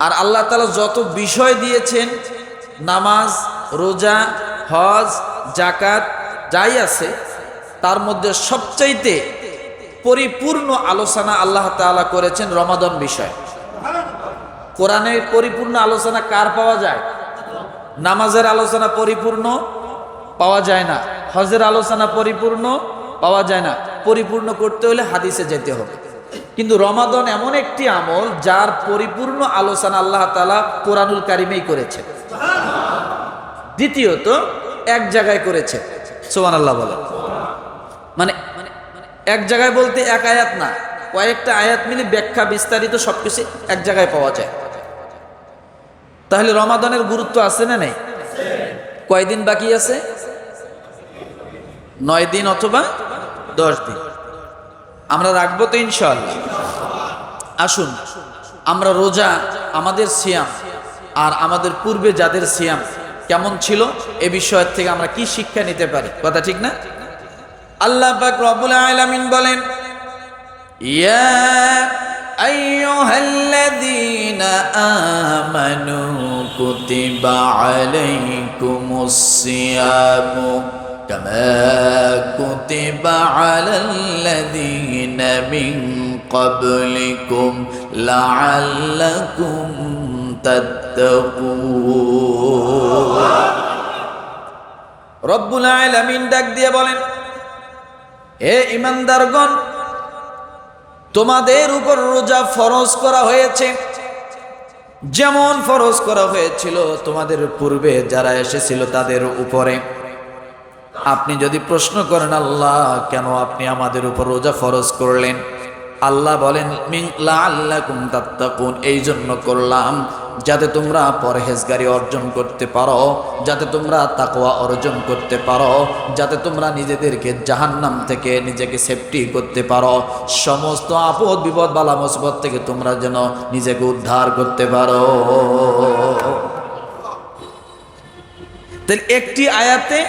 আর আল্লাহ তাআলা যত বিষয় দিয়েছেন, নামাজ, রোজা, হজ, যাকাত যাই আছে, তার মধ্যে সবচাইতে পরিপূর্ণ আলোচনা আল্লাহ তাআলা করেছেন রমাদান বিষয়। কোরআনে পরিপূর্ণ আলোচনা কার পাওয়া যায়? নামাজের আলোচনা পরিপূর্ণ পাওয়া যায় না, হজের আলোচনা পরিপূর্ণ পাওয়া যায় না। পরিপূর্ণ করতে হলে হাদিসে যেতে হবে। কিন্তু রমাদান এমন একটি আমল যার পরিপূর্ণ আলোচনা আল্লাহ তাআলা কোরআনুল কারিমেই করেছে। দ্বিতীয়ত এক জায়গায় করেছে, সুবহানাল্লাহ বলেন। মানে এক জায়গায় বলতে এক আয়াত না, কয়েকটা আয়াত মিলে ব্যাখ্যা বিস্তারিত সবকিছু এক জায়গায় পাওয়া যায়। তাহলে রমাদানের গুরুত্ব আছে না নেই? কয়দিন বাকি আছে? 9 দিন অথবা 10 দিন। আমরা রাখবো তো ইনশাআল্লাহ। আসুন আমরা রোজা, আমাদের সিয়াম আর আমাদের পূর্বে যাদের সিয়াম কেমন ছিল এ বিষয়ের থেকে আমরা কি শিক্ষা নিতে পারি, কথা ঠিক না? আল্লাহ পাক রব্বুল আলামিন বলেন, ইয়া আইয়ুহাল্লাযীনা আমানু কুতিবা আলাইকুমুস সিয়ামু কামা কুতিবা আলাল্লাযীনা মিন ক্বাবলিকুম লাআল্লাকুম তাত্তাকুন। রব্বুল আলামিন ডাক দিয়ে বলেন, হে ঈমানদারগণ, তোমাদের উপর রোজা ফরজ করা হয়েছে, যেমন ফরজ করা হয়েছিল তোমাদের পূর্বে যারা এসেছিল তাদের উপরে। আপনি যদি প্রশ্ন করেন, আল্লাহ কেন আপনি আমাদের উপর রোজা ফরজ করলেন? আল্লাহ বলেন, মিন লাআল্লাকুম তাত্তাকুন, এই জন্য করলাম যাতে তোমরা পরহেজগারি অর্জন করতে পারো, যাতে তোমরা তাকওয়া অর্জন করতে পারো, যাতে তোমরা নিজেদেরকে জাহান্নাম থেকে নিজেকে সেফটি করতে পারো, সমস্ত আপদ বিপদ বালা মুসিবত থেকে তোমরা যেন নিজেকে উদ্ধার করতে পারো। তাহলে একটি আয়াতে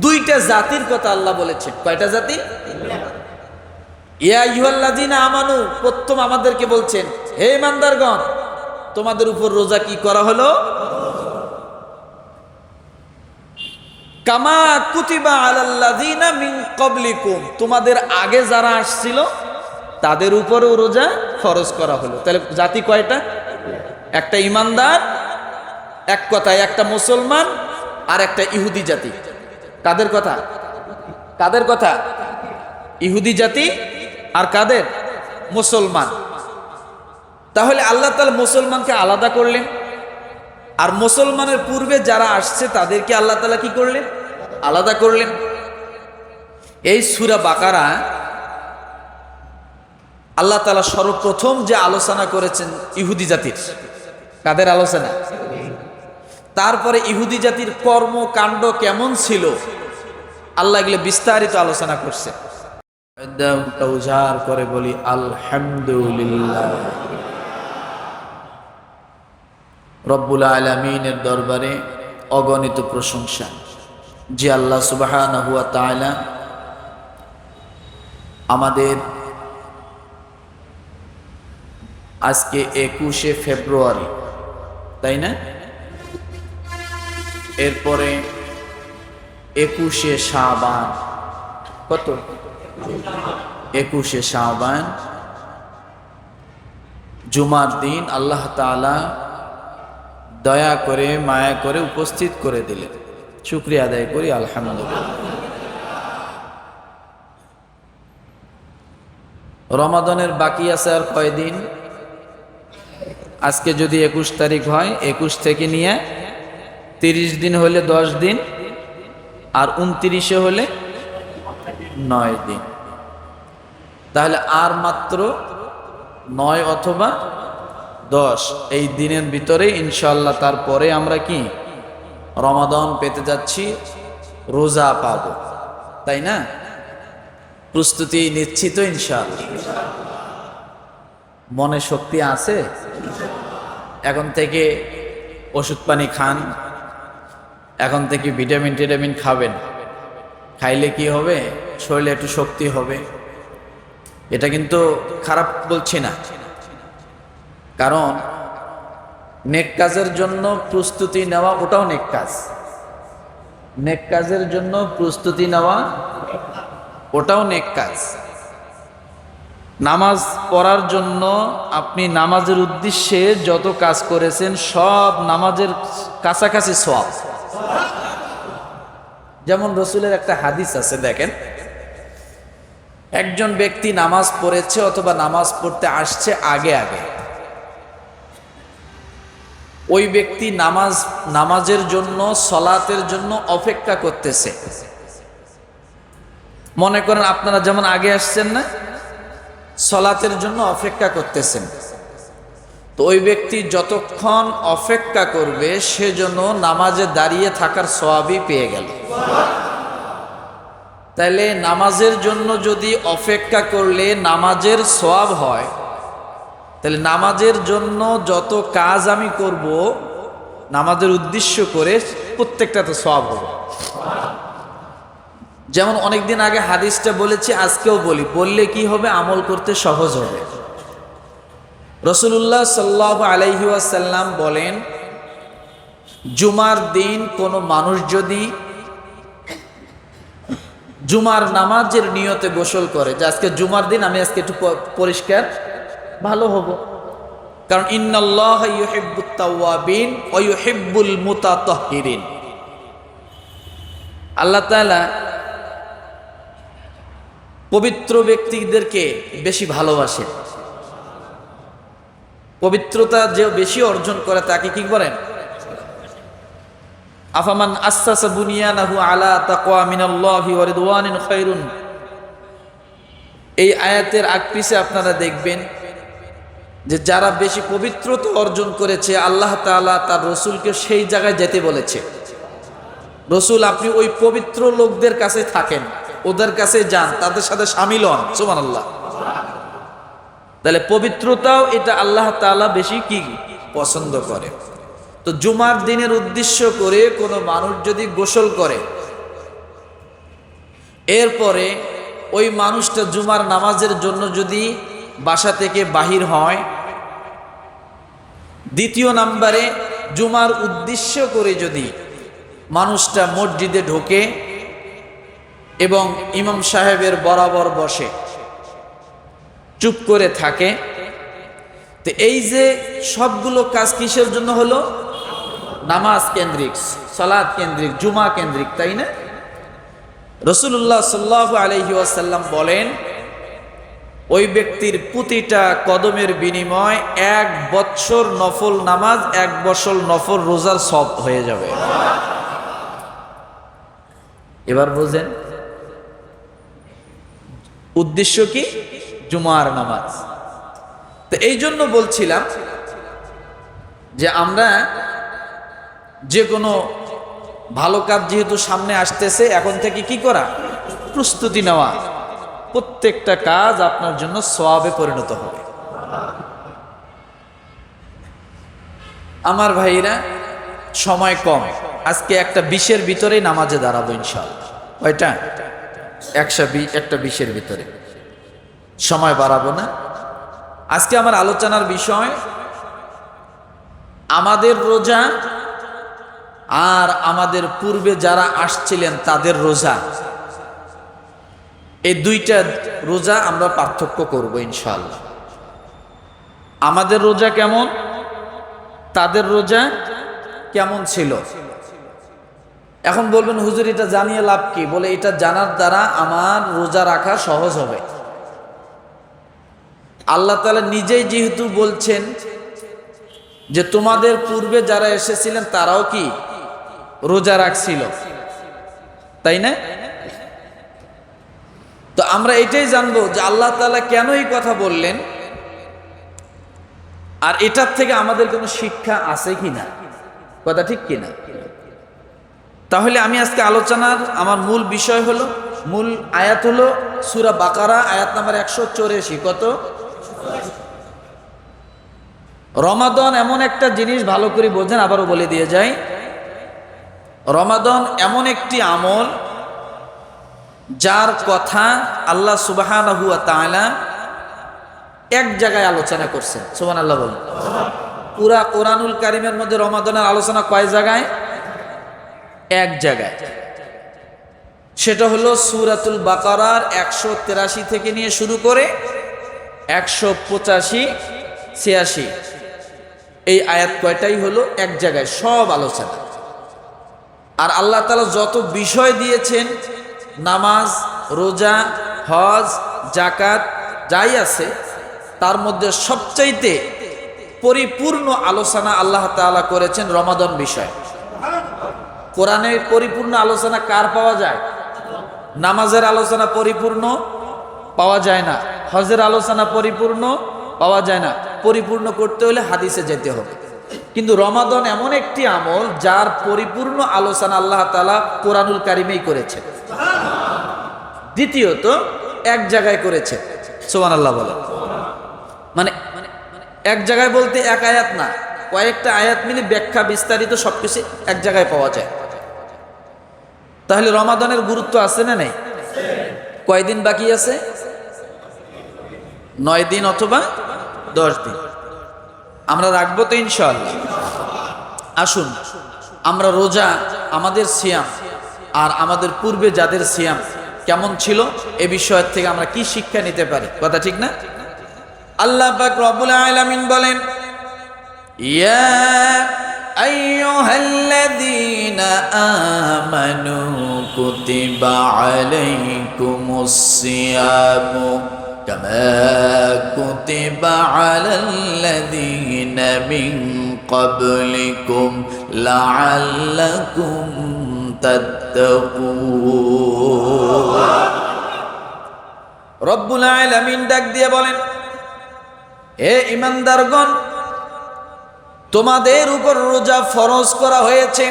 দুইটা জাতির কথা আল্লাহ বলেছেন। কয়টা জাতি? ইয়া আইয়ুহাল্লাযীনা আমানু, প্রথম আমাদেরকে বলছেন, হে ঈমানদারগণ, তোমাদের উপর রোজা কি করা হলো? কামা কুতিবা আলাল্লাযীনা মিন ক্বাবলিকুম, তোমাদের আগে যারা আসছিল তাদের উপরেও রোজা ফরজ করা হলো। তাহলে জাতি কয়টা? একটা ঈমানদার, এক কথায় একটা মুসলমান, আর একটা ইহুদি জাতি। কাদের কথা? কাদের কথা? ইহুদি জাতি আর কাদের? মুসলমান। তাহলে আল্লাহ তাআলা মুসলমানকে আলাদা করলেন, আর মুসলমানের পূর্বে যারা আসছে তাদেরকে আল্লাহ তাআলা কি করলেন? আলাদা করলেন। এই সূরা বাকারা আল্লাহ তাআলা সর্বপ্রথম যে আলোচনা করেছেন ইহুদি জাতির। কাদের আলোচনা? তারপরে ইহুদি জাতির কর্মকাণ্ড কেমন ছিল আল্লাহ এগুলো বিস্তারিত আলোচনা করছে। উজাড় করে বলি আলহামদুলিল্লাহ। রব্বুল আলামিনের দরবারে অগণিত প্রশংসা যে আল্লাহ সুবহানাহু ওয়া তাআলা আমাদের আজকে 21শে ফেব্রুয়ারি, তাই না? এরপরে 21শে শাবান, কত? 21শে শাবান জুমার দিন আল্লাহ তাআলা দয়া করে মায়া করে উপস্থিত করে দিলেন। শুকরিয়া আদায় করি আলহামদুলিল্লাহ। রমাদানের বাকি আছে আর কয়দিন? আজকে যদি 21 তারিখ হয়, 21 থেকে নিয়ে 30 দিন হলে 10 দিন, আর 29-এ হলে 9 দিন। তাহলে আর মাত্র 9 অথবা 10 এই দিনের ভিতরে ইনশাআল্লাহ তারপরে আমরা কি রমাদান পেতে যাচ্ছি, রোজা পাব, তাই না? প্রস্তুতি নিচ্ছি তো ইনশাআল্লাহ? মনে শক্তি আছে? এখন থেকে ওষুধ পানি খান, এখন থেকে ভিটামিন খাবেন। খাইলে কি হবে? শরীরে একটু শক্তি হবে। এটা কিন্তু খারাপ বলছি না, কারণ নেক কাজের জন্য প্রস্তুতি নেওয়া ওটাও নেক কাজ। নেক কাজের জন্য প্রস্তুতি নেওয়া ওটাও নেক কাজ। নামাজ পড়ার জন্য আপনি নামাজের উদ্দেশ্যে যত কাজ করেছেন সব নামাজের কাছাকাছি সওয়াব। যেমন রসুলের একটা হাদিস আছে, দেখেন, একজন ব্যক্তি নামাজ পড়েছে অথবা নামাজ পড়তে আসছে আগে আগে, ওই ব্যক্তি নামাজের জন্য, সলাতের জন্য অপেক্ষা করতেছে। মনে করেন আপনারা যেমন আগে আসছেন না, সলাতের জন্য অপেক্ষা করতেছেন, তো ওই ব্যক্তি যতক্ষণ অপেক্ষা করবে সেজন্য নামাজে দাঁড়িয়ে থাকার সওয়াবই পেয়ে গেল। তাইলে নামাজের জন্য যদি অপেক্ষা করলে নামাজের সওয়াব হয়, তাহলে নামাজের জন্য যত কাজ আমি করব নামাজের উদ্দেশ্য করে প্রত্যেকটাতে সওয়াব হবে। যেমন অনেকদিন আগে হাদিসটা বলেছি, আজকেও বললে কি হবে, আমল করতে সহজ হবে। রাসূলুল্লাহ সাল্লাল্লাহু আলাইহি ওয়াসাল্লাম বলেন, জুমার দিন কোনো মানুষ যদি জুমার নামাজের নিয়তে গোসল করে, যে আজকে জুমার দিন আমি আজকে একটু পরিষ্কার ভালো হব, কারণ ইন্নাল্লাহা ইউহিব্বুত তাওয়াবিন ওয়া ইউহিব্বুল মুতাতাহহিরিন, আল্লাহ তাআলা পবিত্র ব্যক্তিদেরকে বেশি ভালোবাসেন। পবিত্রতা যে বেশি অর্জন করে তাকে কি করেন? আফামান আসাসা বুনিয়ানাহু আলা তাকওয়া মিনাল্লাহি ওয়া রিদওয়ানিন খায়রুন। এই আয়াতের আগ পিছে আপনারা দেখবেন যে যারা বেশি পবিত্রতা অর্জন করেছে আল্লাহ তাআলা তার রসুলকে সেই জায়গায় যেতে বলেছে। রসুল, আপনি ওই পবিত্র লোকদের কাছে থাকেন, ওদের কাছে যান, তাদের সাথে শামিল হন। সুবহানাল্লাহ। তাহলে পবিত্রতাও এটা আল্লাহ তাআলা বেশি কি পছন্দ করে। তো জুমার দিনের উদ্দেশ্য করে কোনো মানুষ যদি গোসল করে, এরপরে ওই মানুষটা জুমার নামাজের জন্য যদি বাসা থেকে বাহির হয়, দ্বিতীয় নাম্বারে জুমার উদ্দেশ্য করে যদি মানুষটা মসজিদে ঢোকে এবং ইমাম সাহেবের বরাবর বসে চুপ করে থাকে, তো এই যে সবগুলো কাজ কিসের জন্য হলো? নামাজ কেন্দ্রিক, সালাত কেন্দ্রিক, জুমা কেন্দ্রিক, তাই না? রাসূলুল্লাহ সাল্লাল্লাহু আলাইহি ওয়াসাল্লাম বলেন, ওই ব্যক্তির প্রতিটা কদমের বিনিময় 1 বছর নফল নামাজ, 1 বছর নফল রোজার সওয়াব হয়ে যাবে। এবার বুঝেন উদ্দেশ্য কি? জুমার নামাজ। তো এই জন্য বলছিলাম যে আমরা যে কোনো ভালো কাজ যেহেতু সামনে আসতেছে, এখন থেকে কি করা? প্রস্তুতি নেওয়া। প্রত্যেকটা কাজ আপনার জন্য সওয়াবে পরিণত হবে। আমার ভাইরা, সময় কম, আজকে একটা 20-এর ভিতরেই নামাজে দাঁড়াবো ইনশাআল্লাহ। কয়টা? 120 ভিতরে, সময় বাড়াবো না। আজকে আমার আলোচনার বিষয় আমাদের রোজা আর আমাদের পূর্বে যারা আসছিলেন তাদের রোজা। এই দুইটা রোজা আমরা পার্থক্য করব ইনশাআল্লাহ। আমাদের রোজা কেমন, তাদের রোজা কেমন ছিল। এখন বলবেন, হুজুর এটা জানিয়ে লাভ কি? বলে, এটা জানার দ্বারা আমার রোজা রাখা সহজ হবে। আল্লাহ তাআলা নিজেই যেহেতু বলছেন যে তোমাদের পূর্বে যারা এসেছিলেন তারাও কি রোজা রাখছিল, তাই না? তো আমরা এটাই জানবো যে আল্লাহ তাআলা কেন এই কথা বললেন, আর এটার থেকে আমাদের কোনো শিক্ষা আছে কিনা, কথা ঠিক কিনা। তাহলে আমি আজকে আলোচনার আমার মূল বিষয় হলো, মূল আয়াত হলো সূরা বাকারা আয়াত নাম্বার 184। কত? রমাদান এমন একটা জিনিস, ভালো করে বোঝেন, আবারও বলে দিয়ে যাই, রমাদান এমন একটি আমল যার কথা আল্লাহ সুবহানাহু ওয়া তাআলা এক জায়গায় আলোচনা করছেন। সুবহানাল্লাহ বলেন। পুরা কোরআনুল কারীমের মধ্যে রমাদানের আলোচনা কয় জায়গায়? এক জায়গায়, সেটা হলো সূরাতুল বাকারার 183 থেকে নিয়ে শুরু করে 185, 86 এই আয়াত কয়টাই হলো এক জায়গায় সব আলোচনা। আর আল্লাহ তাআলা যত বিষয় দিয়েছেন, নামাজ, রোজা, হজ, যাকাত যাই আছে, তার মধ্যে সবচাইতে পরিপূর্ণ আলোচনা আল্লাহ তাআলা করেছেন রমাদান বিষয়। কোরআনের পরিপূর্ণ আলোচনা কার পাওয়া যায়? নামাজের আলোচনা পরিপূর্ণ পাওয়া যায় না, হজের আলোচনা পরিপূর্ণ পাওয়া যায় না। পরিপূর্ণ করতে হলে হাদিসে যেতে হবে। কিন্তু রমাদান এমন একটি আমল যার পরিপূর্ণ আলোচনা আল্লাহ তাআলা কোরআনুল কারীমেই করেছেন। দ্বিতীয়ত এক জায়গায় করেছে, সুবহানাল্লাহ বলে। মানে এক জায়গায় বলতে এক আয়াত না, কয়েকটা আয়াত মিলে ব্যাখ্যা বিস্তারিত সবকিছু এক জায়গায় পাওয়া যায়। তাহলে রমাদানের গুরুত্ব আছে না নেই? কয়দিন বাকি আছে? 9 দিন অথবা 10 দিন। আমরা রাখবো তো ইনশাআল্লাহ। আসুন আমরা রোজা, আমাদের সিয়াম আর আমাদের পূর্বে যাদের সিয়াম কেমন ছিল এ বিষয়ের থেকে আমরা কি শিক্ষা নিতে পারি, কথা ঠিক না? আল্লাহ পাক রব্বুল আলামিন বলেন, ইয়া আইয়ুহাল্লাযীনা আমানু কুতিবা আলাইকুমুস সিয়ামু কামা কুতিবা আলাল্লাযীনা মিন ক্বাবলিকুম লাআল্লাকুম তাত্তাকুন। রব্বুল আলামিন ডাক দিয়ে বলেন, হে ঈমানদারগণ, তোমাদের উপর রোজা ফরজ করা হয়েছে,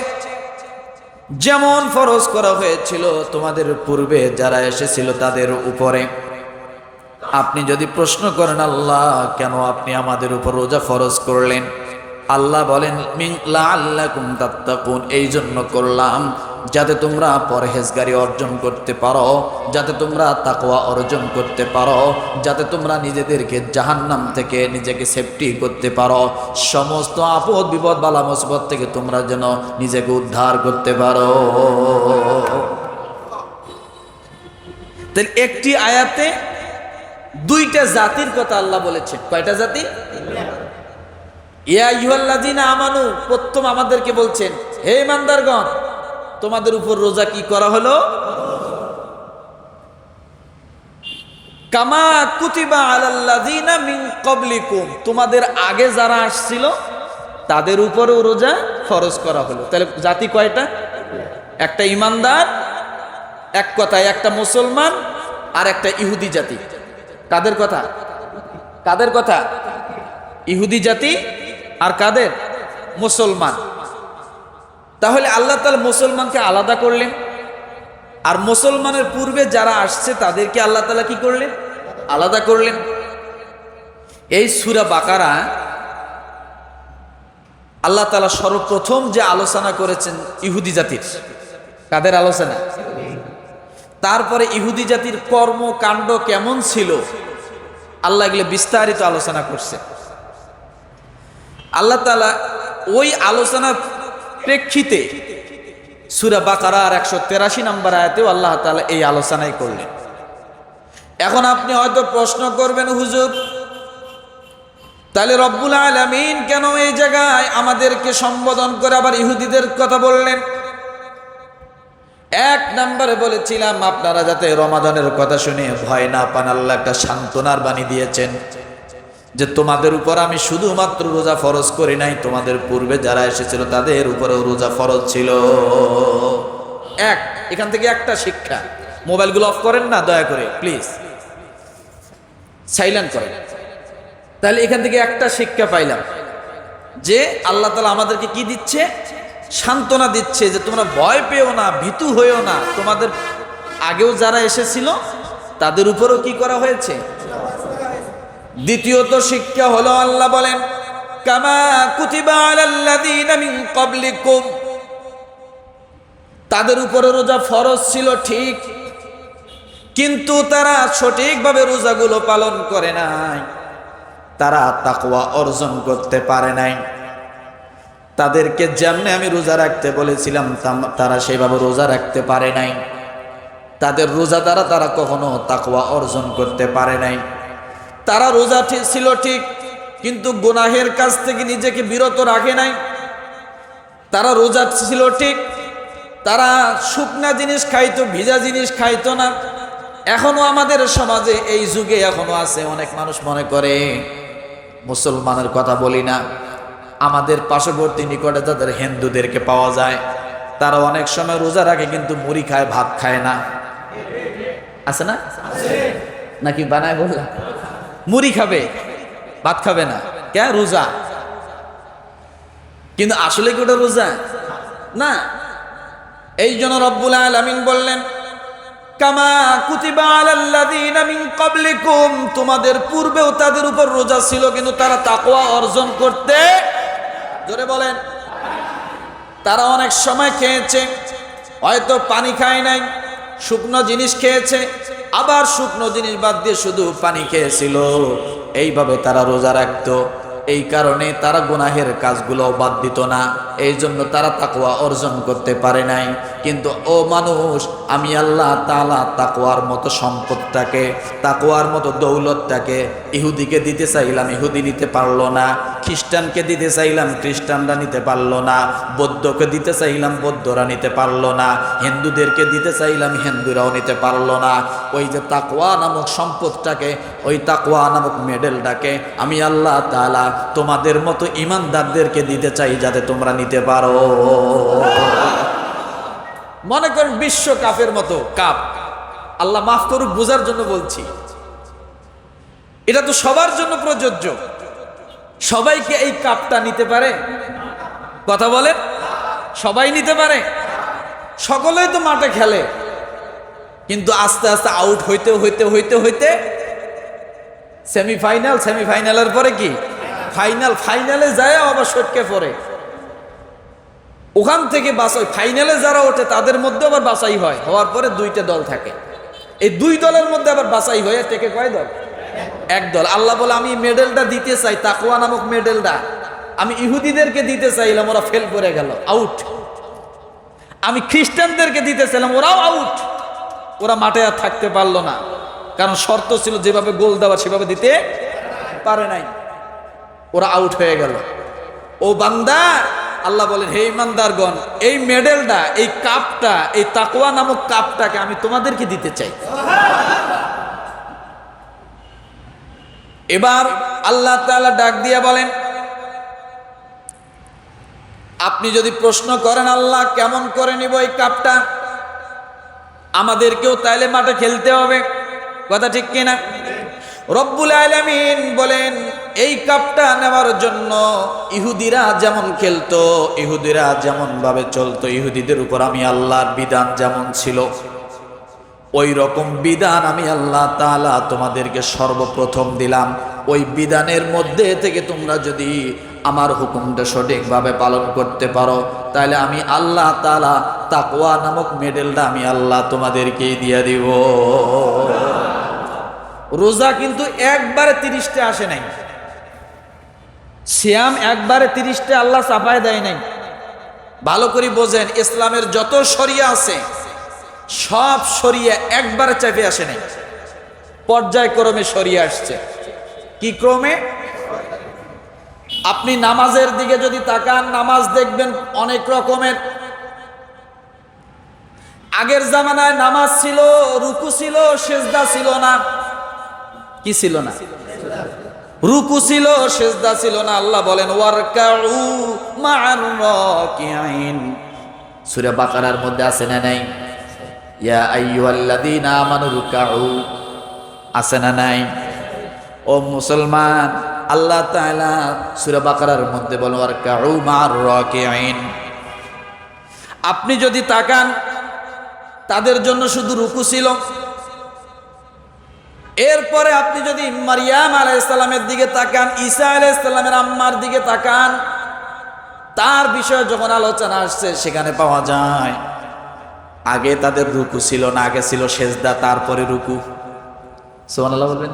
যেমন ফরজ করা হয়েছিল তোমাদের পূর্বে যারা এসেছিল তাদের উপরে। আপনি যদি প্রশ্ন করেন, আল্লাহ কেন আপনি আমাদের উপর রোজা ফরজ করলেন? আল্লাহ বলেন, মিন লাআল্লাকুম তাত্তাকুন, এই জন্য করলাম যাতে তোমরা পরহেজগারি অর্জন করতে পারো, যাতে তোমরা তাকওয়া অর্জন করতে পারো, যাতে তোমরা নিজেদেরকে জাহান্নাম থেকে নিজেকে সেফটি করতে পারো, সমস্ত আপদ বিপদ বালা মুসিবত থেকে তোমরা যেন নিজেকে উদ্ধার করতে পারো। তাহলে একটি আয়াতে দুইটা জাতির কথা আল্লাহ বলেছেন। কয়টা জাতি? ইয়া আইয়ুহাল্লাযীনা আমানু, প্রথম আমাদেরকে বলছেন, হে ঈমানদারগণ, তোমাদের উপর রোজা কি করা হলো? কামা কুতিবা আলাল্লাযীনা মিন ক্বাবলিকুম, তোমাদের আগে যারা আসছিল তাদের উপরেও রোজা ফরজ করা হলো। তাহলে জাতি কয়টা? একটা ঈমানদার, এক কথায় একটা মুসলমান, আর একটা ইহুদি জাতি। কাদের কথা? কাদের কথা? ইহুদি জাতি আর কাদের? মুসলমান। তাহলে আল্লাহ তাআলা মুসলমানকে আলাদা করলেন, আর মুসলমানের পূর্বে যারা আসছে তাদেরকে আল্লাহ তাআলা কি করলেন? আলাদা করলেন। এই সূরা বাকারা আল্লাহ তাআলা সর্বপ্রথম যে আলোচনা করেছেন ইহুদি জাতির। কাদের আলোচনা? তারপরে ইহুদি জাতির কর্মকাণ্ড কেমন ছিল আল্লাহ এগুলো বিস্তারিত আলোচনা করছে। আল্লাহ তাআলা ওই আলোচনার প্রেক্ষিতে সূরা বাকারার 183 নম্বর আয়াতেও আল্লাহ তাআলা এই আলোচনাই করলেন। এখন আপনি হয়তো প্রশ্ন করবেন, হুজুর তাহলে রব্বুল আলামিন কেন এই জায়গায় আমাদেরকে সম্বোধন করে আবার ইহুদিদের কথা বললেন? এক নম্বরে বলেছিলাম আপনারা যাতে রমাদানের কথা শুনে ভয় না পান, আল্লাহ একটা সান্ত্বনার বাণী দিয়েছেন যে তোমাদের উপর আমি শুধুমাত্র রোজা ফরজ করি নাই, তোমাদের পূর্বে যারা এসেছিল তাদের উপরেও রোজা ফরজ ছিল। এখান থেকে একটা শিক্ষা, মোবাইলগুলো অফ করেন না দয়া করে, প্লিজ সাইলেন্ট করেন। তাহলে এখান থেকে একটা শিক্ষা পাইলাম যে আল্লাহ তাআলা আমাদেরকে কি দিচ্ছে? সান্ত্বনা দিচ্ছে যে তোমরা ভয় পেও না, ভীতু হইও না, তোমাদের আগেও যারা এসেছিল তাদের উপরও কি করা হয়েছে? দ্বিতীয়ত শিক্ষা হলো আল্লাহ বলেন, কামা কুতিবা আলাল্লাযীনা মিন ক্বাবলিকুম, তাদের উপরে রোজা ফরজ ছিল ঠিক, কিন্তু তারা সঠিকভাবে রোজাগুলো পালন করে নাই, তারা তাকওয়া অর্জন করতে পারে নাই। তাদেরকে যেমনি আমি রোজা রাখতে বলেছিলাম তারা সেইভাবে রোজা রাখতে পারে নাই। তাদের রোজা দ্বারা তারা কখনো তাকওয়া অর্জন করতে পারে নাই। তারা রোজা ছিল ঠিক, কিন্তু গুনাহের কাছ থেকে নিজেকে বিরত রাখে নাই। তারা রোজা ছিল ঠিক, তারা শুকনা জিনিস খাইতো, ভিজা জিনিস খাইতো না। এখনো আমাদের সমাজে এই যুগে এখনো আছে অনেক মানুষ মনে করে, মুসলমানের কথা বলি না, আমাদের পার্শ্ববর্তী নিকটে তাদের হিন্দুদেরকে পাওয়া যায়, তারা অনেক সময় রোজা রাখে কিন্তু মুড়ি খায়, ভাত খায় না। আছে না? নাকি বানায় বললাম? মুড়ি খাবে, ভাত খাবে না, কে? রোজা। কিন্তু আসলে কি ওটা রোজা না? এই জন্য রব্বুল আলামিন বললেন, কামা কুতিবা আলাল্লাযীনা মিন ক্বাবলিকুম, তোমাদের পূর্বেও তাদের উপর রোজা ছিল, কিন্তু তারা তাকওয়া অর্জন করতে, জোরে বলেন, তারা অনেক সময় খেয়েছে, হয়তো পানি খায় নাই, শুকনো জিনিস খেয়েছে, আবার শুকনো জিনিস বাদ দিয়ে শুধু পানি খেয়েছিল। এইভাবে তারা রোজা রাখতো। এই কারণে তারা গুনাহের কাজগুলো বাদ দিত না, এই জন্য তারা তাকওয়া অর্জন করতে পারে নাই। কিন্তু ও মানুষ, আমি আল্লাহ তাআলা তাকওয়ার মতো সম্পদটাকে, তাকওয়ার মতো দৌলতটাকে ইহুদিকে দিতে চাইলাম, ইহুদি নিতে পারলো না। খ্রিস্টানকে দিতে চাইলাম, খ্রিস্টানরা নিতে পারলো না। বৌদ্ধকে দিতে চাইলাম, বৌদ্ধরা নিতে পারলো না। হিন্দুদেরকে দিতে চাইলাম, হিন্দুরাও নিতে পারলো না। ওই যে তাকওয়া নামক সম্পদটাকে, ওই তাকওয়া নামক মেডেলটাকে আমি আল্লাহ তাআলা তোমাদের মতো ইমানদারদেরকে দিতে চাই, যাতে তোমরা নিতে পারো। মনে করেন বিশ্ব কাপের মতো কাপ, আল্লাহ মাফ করুক, বোঝার জন্য বলছি, এটা তো সবার জন্য প্রযোজ্য। সবাইকে এই কাপটা নিতে পারে? কথা বলে, সবাই নিতে পারে? সকলেই তো মাঠে খেলে, কিন্তু আস্তে আস্তে আউট হইতে হইতে হইতে হইতে সেমিফাইনাল, সেমিফাইনালের পরে কি ফাইনাল, ফাইনালে যায় আবার সটকে পড়ে। ওখান থেকে বাছাই, ফাইনালে যারা ওঠে তাদের মধ্যে আবার বাছাই হয়, হওয়ার পরে দুইটা দল থাকে। এই দুই দলের মধ্যে আবার বাছাই হয়ে থেকে কয় দল? এক দল। আল্লাহ বলে, আমি মেডেলটা দিতে চাই, তাকওয়া নামক মেডেলটা আমি ইহুদিদেরকে দিতে চাইলাম, ওরা ফেল করে গেল, আউট। আমি খ্রিস্টানদেরকে দিতে চাইলাম, ওরাও আউট। ওরা মাঠে আর থাকতে পারলো না, কারণ শর্ত ছিল যেভাবে গোল দেওয়া সেভাবে দিতে পারে নাই, ওরা আউট হয়ে গেল। ও বান্দা, আল্লাহ বলেন, হে ইমানদারগণ, এই মেডেলটা, এই কাপটা, এই তাকওয়া নামক কাপটাকে আমি তোমাদেরকে দিতে চাই। এবার আল্লাহ তাআলা ডাক দিয়ে বলেন, আপনি যদি প্রশ্ন করেন আল্লাহ কেমন করে নিব এই কাপটা, আমাদেরকেও তাইলে মাঠে খেলতে হবে, কথা ঠিক কিনা? রব্বুল আলামিন বলেন, এই কাপটা নেওয়ার জন্য ইহুদিরা যেমন খেলতো, ইহুদিরা যেমন ভাবে চলতো, ইহুদিদের উপর আমি আল্লাহর বিধান যেমন ছিল, ওই রকম বিধান আমি আল্লাহ তাআলা তোমাদেরকে সর্বপ্রথম দিলাম। ওই বিধানের মধ্যে থেকে তোমরা যদি আমার হুকুমটা সঠিকভাবে পালন করতে পারো, তাহলে আমি আল্লাহ তাআলা তাকওয়া নামক মেডেলটা আমি আল্লাহ তোমাদেরকেই দিয়ে দিব। রোজা কিন্তু একবারে 30টা আসে নাই, সিয়াম একবারে 30টা আল্লাহ চাপায় দেয় নাই। ভালো করে বোঝেন, ইসলামের যত শরিয়া আছে সব শরিয়া একবারে চাপে আসে নাই, পর্যায়ক্রমে শরিয়া আসছে। কি ক্রমে? আপনি নামাজের দিকে যদি তাকান, নামাজ দেখবেন অনেক রকমের। আগের জামানায় নামাজ ছিল, রুকু ছিল, সেজদা ছিল না। কি ছিল না? রুকু ছিল, সেজদা ছিল না। আল্লাহ বলেন, ওয়ারকাউ মা'আর রাকিঈন। সূরা বাকারার মধ্যে আছে না নাই? ইয়া আইয়ুহাল্লাযীনা আমানু রুকউ, আছে না নাই? ও মুসলমান, আল্লাহ তাআলা সূরা বাকারার মধ্যে বলেন, ওয়ারকাউ মা'আর রাকিঈন। আপনি যদি তাকান, তাদের জন্য শুধু রুকু ছিল। এরপরে আপনি যদি মারিয়াম আলাইহিস সালামের দিকে তাকান, ঈসা আলাইহিস সালামের আম্মার দিকে তাকান, তার বিষয়ে যখন আলোচনা আসছে সেখানে পাওয়া যায় আগে তাদের রুকু ছিল না, আগে ছিল সেজদা, তারপরে রুকু। সুবহানাল্লাহ বলবেন।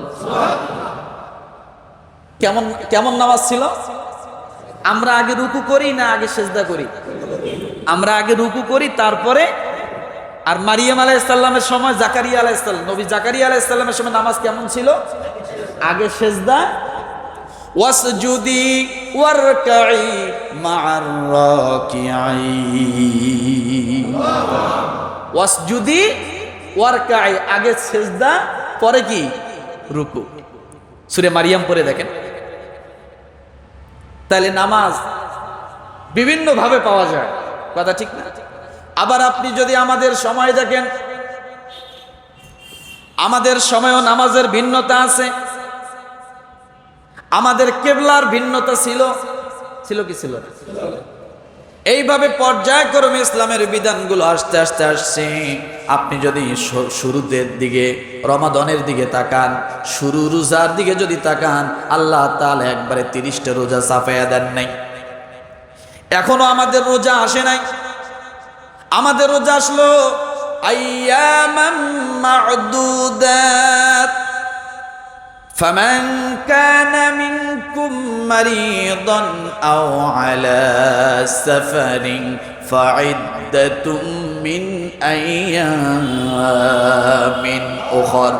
কেমন কেমন নামাজ ছিল? আমরা আগে রুকু করি না আগে সেজদা করি? আমরা আগে রুকু করি তারপরে। আর মারিয়াম আলাইহিস সালামের সময়, জাকারিয়া আলাইহিস সালাম, নবী জাকারিয়া আলাইহিস সালামের সময় নামাজ কেমন ছিল? আগে সেজদা, ওয়াসজুদি ওয়ারকাই মা'আর রাকিঈন। ওয়াসজুদি ওয়ারকাই, আগে সেজদা পরে কি? রুকু। সূরা মারিয়াম পড়ে দেখেন। তাহলে নামাজ বিভিন্ন ভাবে পাওয়া যায়, কথা ঠিক না? আবার আপনি যদি আমাদের সময় দেখেন, আমাদের সময়ও নামাজের ভিন্নতা আছে। আমাদের কিবলার ভিন্নতা ছিল কি ছিল? এইভাবে পর্যায়ক্রমে ইসলামের বিধানগুলো আস্তে আস্তে আসছে। আপনি যদি শুরুদের দিকে, রমাদানের দিকে তাকান, শুরু রোজার দিকে যদি তাকান, আল্লাহ তাআলা একবারে 30টা রোজা চাপায়া দেন নাই। এখনো আমাদের রোজা আসে নাই। আমাদের রোজা আসলো আইয়ামান মা'দুদাত। ফামান কানা মিনকুম মারিদান আও আলা সাফারিন ফাইদ্দাতুম মিন আইয়ামিন উখর।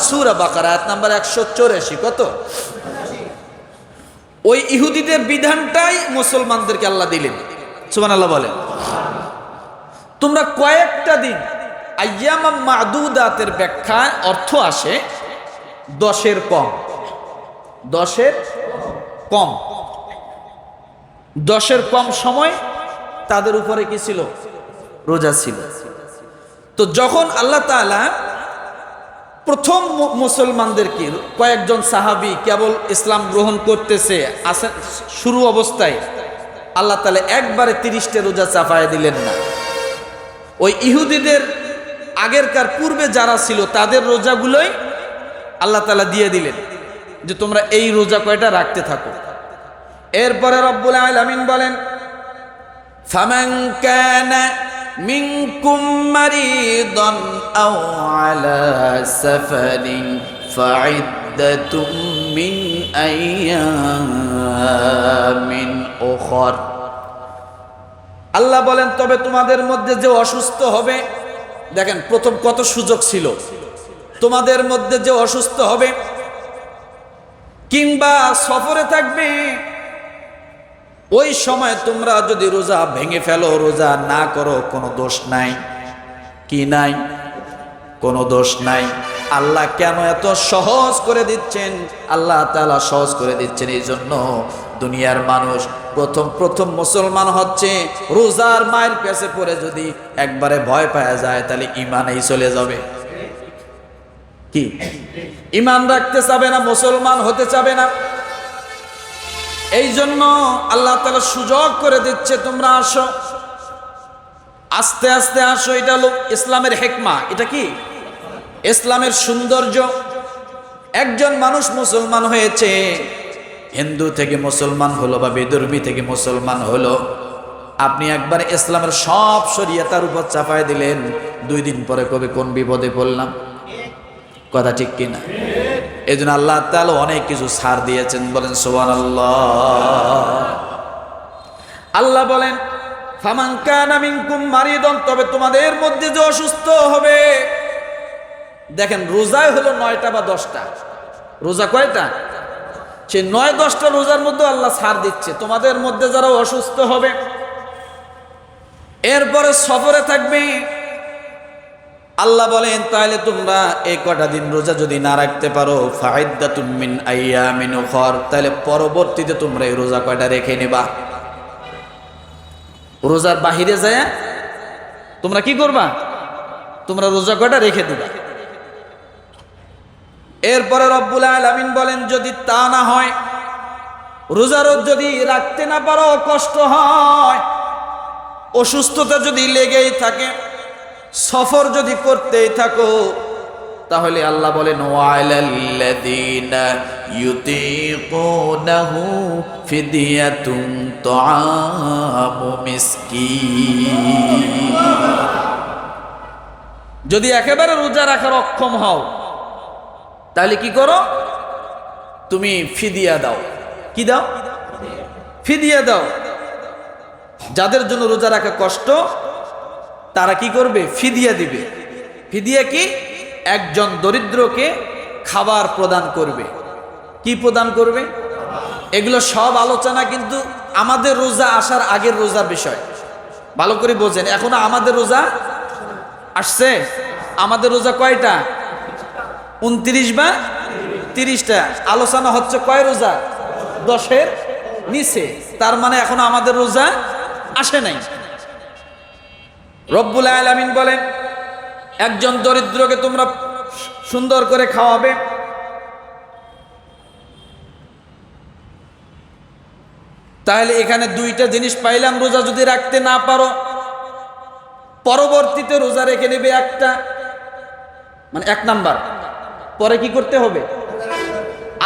সূরা বাকারা আয়াত নাম্বার 184। কত? ওই ইহুদিদের বিধানটাই মুসলমানদেরকে আল্লাহ দিলেন। সুবহানাল্লাহ বলেন। তোমরা কয়েকটা দিন, আইয়ামাম মা'দুদাতের ব্যাখ্যায় অর্থ আসে 10-এর কম। 10-এর কম, 10-এর কম সময় তাদের উপরে কি ছিল? রোজা ছিল। তো যখন আল্লাহ তাআলা প্রথম মুসলমানদেরকে, কয়েকজন সাহাবী কেবল ইসলাম গ্রহণ করতেছে, আসে শুরু অবস্থায়, আল্লাহ তাআলা একবারে 30টা রোজা চাপায় দিলেন না। ওই ইহুদিদের আগেরকার পূর্বে যারা ছিল তাদের রোজাগুলোই আল্লাহ তাআলা দিয়ে দিলেন যে তোমরা এই রোজা কয়টা রাখতে থাকো। এরপরে রব্বুল আলামিন বলেন, ফামান কানা মিনকুম মারিদান আও আলা সাফারিন ফাইদ্দাতুম মিন আইয়ামিন উখর। আল্লাহ বলেন, তবে তোমাদের মধ্যে যে অসুস্থ হবে, দেখেন প্রথম কত সুযোগ ছিল, তোমাদের মধ্যে যে অসুস্থ হবে কিংবা সফরে থাকবে, ওই সময় তোমরা যদি রোজা ভেঙে ফেলো, রোজা না করো, কোনো দোষ নাই। কি নাই? কোনো দোষ নাই। আল্লাহ কেন এত সহজ করে দিচ্ছেন? আল্লাহ তাআলা সহজ করে দিচ্ছেন এই জন্য, দুনিয়ার মানুষ প্রথম মুসলমান হচ্ছে, রোজার মায়ের পেছে পড়ে যদি একবারে ভয় পাওয়া যায় তাহলে ঈমানেই চলে যাবে। কি ঈমান রাখতে চাবে না, মুসলমান হতে চাবে না। এই জন্য আল্লাহ তাআলা সুযোগ করে দিচ্ছে, তোমরা আসো, আস্তে আস্তে আসো। এটা হলো ইসলামের হিকমা। এটা কি? ইসলামের সৌন্দর্য। একজন মানুষ মুসলমান হয়েছে, হিন্দু থেকে মুসলমান হলো বা বেদর্মী থেকে মুসলমান হলো, আপনি একবার ইসলামের সব শরিয়া তার উপর চাপায় দিলেন, 2 দিন পরে কবে কোন বিপদে পড়লাম। কথা ঠিক কিনা? এই জন্য আল্লাহ তাআলা অনেক কিছু ছাড় দিয়েছেন। বলেন সুবহানাল্লাহ। আল্লাহ বলেন, ফামান কানা মিনকুম মারিদান, তবে তোমাদের মধ্যে যে অসুস্থ হবে। দেখেন রোজায় হলো 9টা বা 10টা। রোজা কয়টা? সেই 9-10টা রোজার মধ্যে আল্লাহ ছাড় দিচ্ছে। তোমাদের মধ্যে যারা অসুস্থ হবে, এরপরে সফরে থাকবে, আল্লাহ বলেন তাহলে তোমরা এই কটা দিন রোজা যদি না রাখতে পারো, ফাইদ্দাতুম মিন আইয়ামিন উখর, তাহলে পরবর্তীতে তোমরা এই রোজা কয়টা রেখে নেবা। রোজার বাহিরে যায় তোমরা কি করবা? তোমরা রোজা কয়টা রেখে দিবা। এরপরে রব্বুল আলামিন বলেন, যদি তা না হয়, রোজারও যদি রাখতে না পারো, কষ্ট হয়, অসুস্থতা যদি লেগেই থাকে, সফর যদি করতেই থাকো, তাহলে আল্লাহ বলেন, ওয়ালাল্লাযীনা ইউতীকুনাহু ফিদিয়াতুন তুআমু মিসকিন। যদি একেবারে রোজা রাখার অক্ষম হও, তাহলে কি করো? তুমি ফিদিয়া দাও। কি দাও? ফিদিয়া দাও। যাদের জন্য রোজা রাখা কষ্ট তারা কি করবে? ফিদিয়া দিবে। ফিদিয়া কি? একজন দরিদ্রকে খাবার প্রদান করবে। কি প্রদান করবে? এগুলো সব আলোচনা কিন্তু আমাদের রোজা আসার আগের রোজার বিষয়। ভালো করে বোঝেন, এখনো আমাদের রোজা আসছে। আমাদের রোজা কয়টা? 29 বা 30টা। আলোচনা হচ্ছে কয় রোজা? 10-এর নিচে। তার মানে এখনো আমাদের রোজা আসে নাই। রব্বুল আলামিন বলেন, একজন দরিদ্রকে তোমরা সুন্দর করে খাওয়াবে। তাহলে এখানে দুইটা জিনিস পাইলাম। রোজা যদি রাখতে না পারো, পরবর্তীতে রোজা রেখে নেবে একটা, মানে 1 নাম্বার। পরে কি করতে হবে?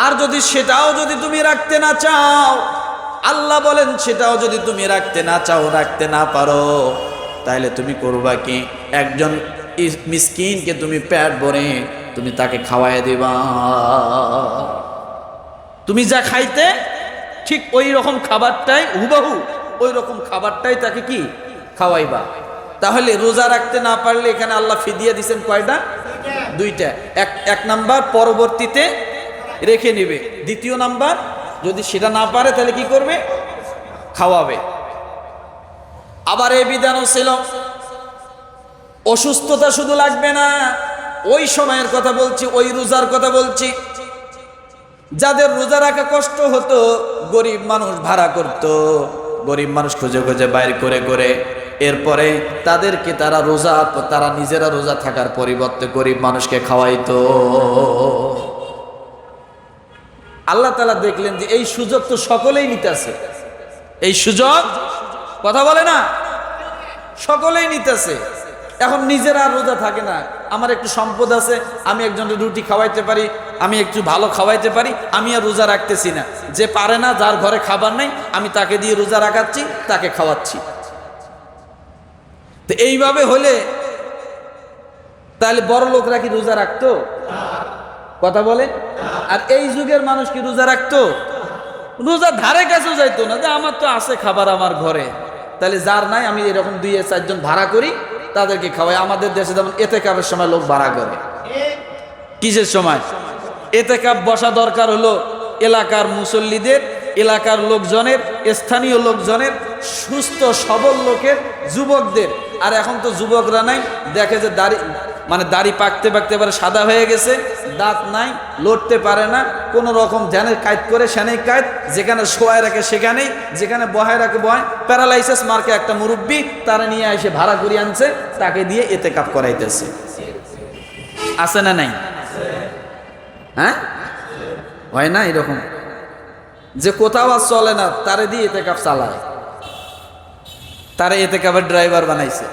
আর যদি সেটাও যদি তুমি রাখতে না চাও, আল্লাহ বলেন সেটাও যদি তুমি রাখতে না চাও, রাখতে না পারো, তাহলে তুমি করবা কি? একজন মিসকিনকে তুমি পেট ভরে তুমি তাকে খাওয়াই দিবা। তুমি যা খাইতে ঠিক ওই রকম খাবারটাই, হুবাহু ওই রকম খাবারটাই তাকে কি খাওয়াইবা। তাহলে রোজা রাখতে না পারলে এখানে আল্লাহ ফিদিয়া দিয়েছেন কয়টা? 2টা। এক নাম্বার পরবর্তীতে রেখে নেবে। দ্বিতীয় নাম্বার, যদি সেটা না পারে তাহলে কি করবে? খাওয়াবে। আবার এই বিধানও ছিল, অসুস্থতা শুধু লাগবে না। ওই সময়ের কথা বলছি, ওই রোজার কথা বলছি যাদের রোজা রাখা কষ্ট হতো, গরিব মানুষ ভাড়া করত, গরিব মানুষ খুঁজে খুঁজে বাইর করে করে, এরপরে তাদেরকে তারা নিজেরা রোজা থাকার পরিবর্তে গরিব মানুষকে খাওয়াইতো। আল্লাহ তাআলা দেখলেন যে এই সুযোগ তো সকলেই নিতেছে, এই সুযোগ কথা বলে না, সকলেই নিতেছে। এখন নিজেরা আর রোজা থাকে না। আমার একটু সম্পদ আছে, আমি একজনের রুটি খাওয়াইতে পারি, আমি একটু ভালো খাওয়াইতে পারি, আমি আর রোজা রাখতেছি না। যে পারে না, যার ঘরে খাবার নেই, আমি তাকে দিয়ে রোজা রাখাচ্ছি, তাকে খাওয়াচ্ছি। তো এইভাবে হলে তাহলে বড় লোকরা কি রোজা রাখতো? কথা বলে। আর এই যুগের মানুষ কি রোজা রাখতো? রোজা ধারে কাছেও যাইতো না, যে আমার তো আছে খাবার আমার ঘরে। তাহলে যার নাই, আমি এরকম 2-4 জন ভাড়া করি, তাদেরকে খাওয়াই। আমাদের দেশে যেমন এতেকাবের সময় লোক ভাড়া করে। কিসের সময়? এতেকাব বসা দরকার হলো এলাকার মুসল্লিদের, এলাকার লোকজনের, স্থানীয় লোকজনের, সুস্থ সবল লোকের, যুবকদের। আর এখন তো যুবকরা নাই, দেখে যে দাড়ি পাকতে পাকতে এবারে সাদা হয়ে গেছে, দাঁত নাই, লড়তে পারে না, কোনো রকম ধ্যানের কায়দ করে সেনেই কায়দ, যেখানে শোয়ায় রাখে সেখানেই, যেখানে বহায় রাখে বহায়। প্যারালাইসিস মার্কে একটা মুরব্বী, তারা নিয়ে এসে ভাড়া করে আনছে, তাকে দিয়ে এতেকাব করাইতেছে। আছে না নাই? হ্যাঁ, হয় না এরকম? যে কোথাও আর চলে না, তারে দিয়ে এতেকাব চালায়, তারে এতেকাবের ড্রাইভার বানাইছে।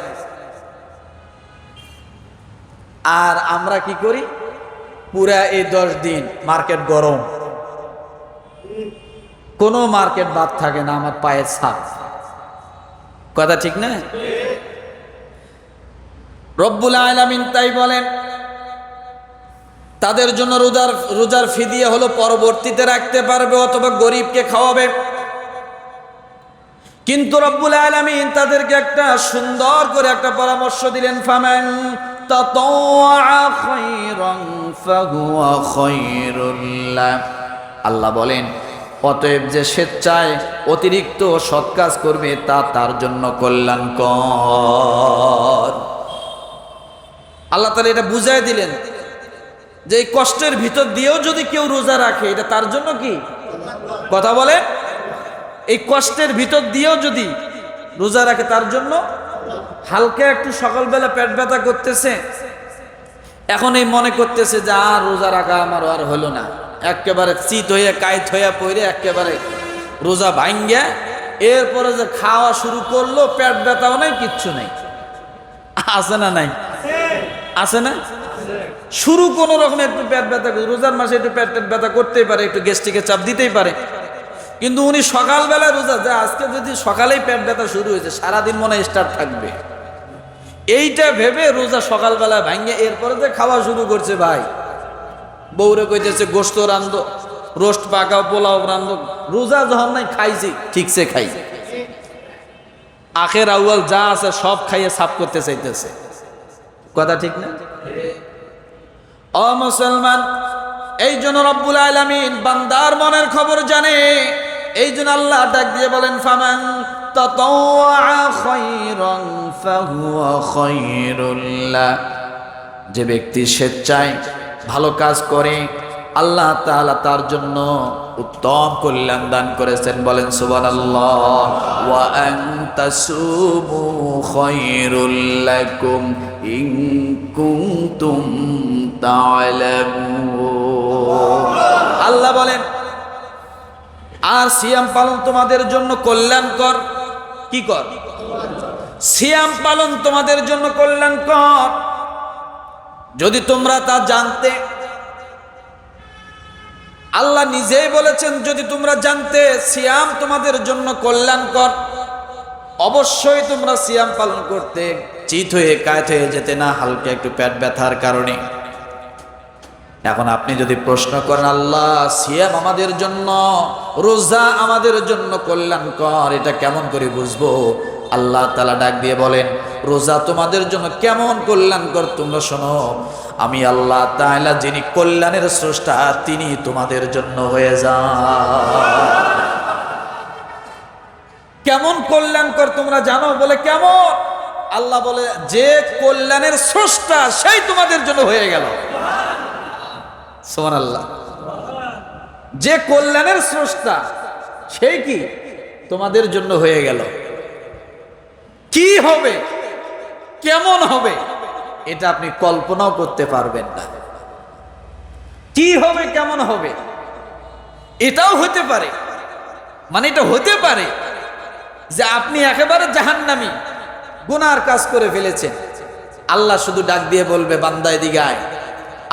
আর আমরা কি করি? পুরা এই 10 দিন মার্কেট গরম, কোনো মার্কেট বাদ থাকে না, আমার পায়ের ছাপ। কথা ঠিক না? রব্বুল আলামিন তাই বলেন, তাদের জন্য রোজার ফিদিয়া হলো পরবর্তীতে রাখতে পারবে অথবা গরিবকে খাওয়াবে। কিন্তু রব্বুল আলামিন তাদেরকে একটা সুন্দর করে একটা পরামর্শ দিলেন, ফামান তাতাওয়া খায়রান ফাহুয়া খায়রুল লাহ। আল্লাহ বলেন, অতএব যে স্বেচ্ছায় অতিরিক্ত সৎ কাজ করবে তা তার জন্য কল্যাণকর। আল্লাহ তাআলা এটা বুঝাই দিলেন যে এই কষ্টের ভিতর দিয়েও যদি কেউ রোজা রাখে, এটা তার জন্য কি? কথা বলে। এই কষ্টের ভিতর দিয়েও যদি রোজা রাখে, তার জন্য হালকা একটু সকালবেলা পেট ব্যথা করতেছে, এখন এই মনে করতেছে যে আর রোজা রাখা আমার আর হলো না, একেবারে চিত হয়ে কাইত হইয়া পড়ে একেবারে রোজা ভাঙ্গা, এরপরে যে খাওয়া শুরু করলো, পেট ব্যথাও নাই, কিচ্ছু নেই। আছে না নাই? আছে না? শুরু কোন রকম একটু পেট ব্যথা, রোজার মাসে একটু পেট ব্যথা করতেই পারে, একটু গ্যাস্ট্রিকের চাপ দিতেই পারে। কিন্তু উনি সকালবেলা রোজা, যে আজকে যদি সকালেই পেট ব্যথা শুরু হয়েছে, সারাদিন মনে স্টার্ট থাকবে, এইটা ভেবে রোজা সকালবেলা ভাঙ্গে এরপরে যে খাওয়া শুরু করছে। ভাই বউরে কইতেছে গোশত রান্ধো, রোস্ট পাকাও, পোলাও রান্ধো, রোজা যখন নাই খাইছি ঠিকছে খাই, আখের আউয়াল যা আছে সব খাইয়ে সাফ করতে চাইতেছে। কথা ঠিক না? ও মুসলমান, এই জন্য রব্বুল আলামিন বান্দার মনের খবর জানে। এই জন্য আল্লাহ ডাক দিয়ে বলেন, ফামান তাতাওয়া খায়রান ফাহুয়া খায়রুল লাহ। যে ব্যক্তি স্বেচ্ছায় ভালো কাজ করে আল্লাহ তাআলা তার জন্য উত্তম কল্যাণ দান করেছেন। বলেন সুবহানাল্লাহ। ওয়া আন তাসুমু খায়রুল লাকুম ইন কুনতুম তা'লামুন। আল্লাহ বলেন, আর সিয়াম পালন তোমাদের জন্য কল্যাণকর। কি কর? সিয়াম পালন তোমাদের জন্য কল্যাণকর। যদি তোমরা তা জানতে, আল্লাহ নিজেই বলেছেন যদি তোমরা জানতে সিয়াম তোমাদের জন্য কল্যাণকর, অবশ্যই তোমরা সিয়াম পালন করতে চিত হয়ে কায়েত হয়ে যেতে না, হালকা একটু পেট ব্যথার কারণে। এখন আপনি যদি প্রশ্ন করেন, আল্লাহ সিয়াম আমাদের জন্য, রোজা আমাদের জন্য কল্যাণকর, এটা কেমন করে বুঝবো? আল্লাহ তাআলা ডাক দিয়ে বলেন, রোজা তোমাদের জন্য কেমন কল্যাণকর তোমরা শোনো। আমি আল্লাহ তাআলা যিনি কল্যাণের স্রষ্টা, তিনি তোমাদের জন্য হয়ে যান। কেমন কল্যাণকর তোমরা জানো? বলে কেমন? আল্লাহ বলে, যে কল্যাণের স্রষ্টা সেই তোমাদের জন্য হয়ে গেল। সুবহানাল্লাহ। যে কল্যাণের স্রষ্টা সেই কি তোমাদের জন্য হয়ে গেল। কি হবে, কেমন হবে, এটা আপনি কল্পনাও করতে পারবেন না। কি হবে, কেমন হবে, এটাও হতে পারে। মানে এটা হতে পারে যে আপনি একেবারে জাহান্নামী গুনার কাজ করে ফেলেছেন, আল্লাহ শুধু ডাক দিয়ে বলবে, বান্দা এদিকে আয়।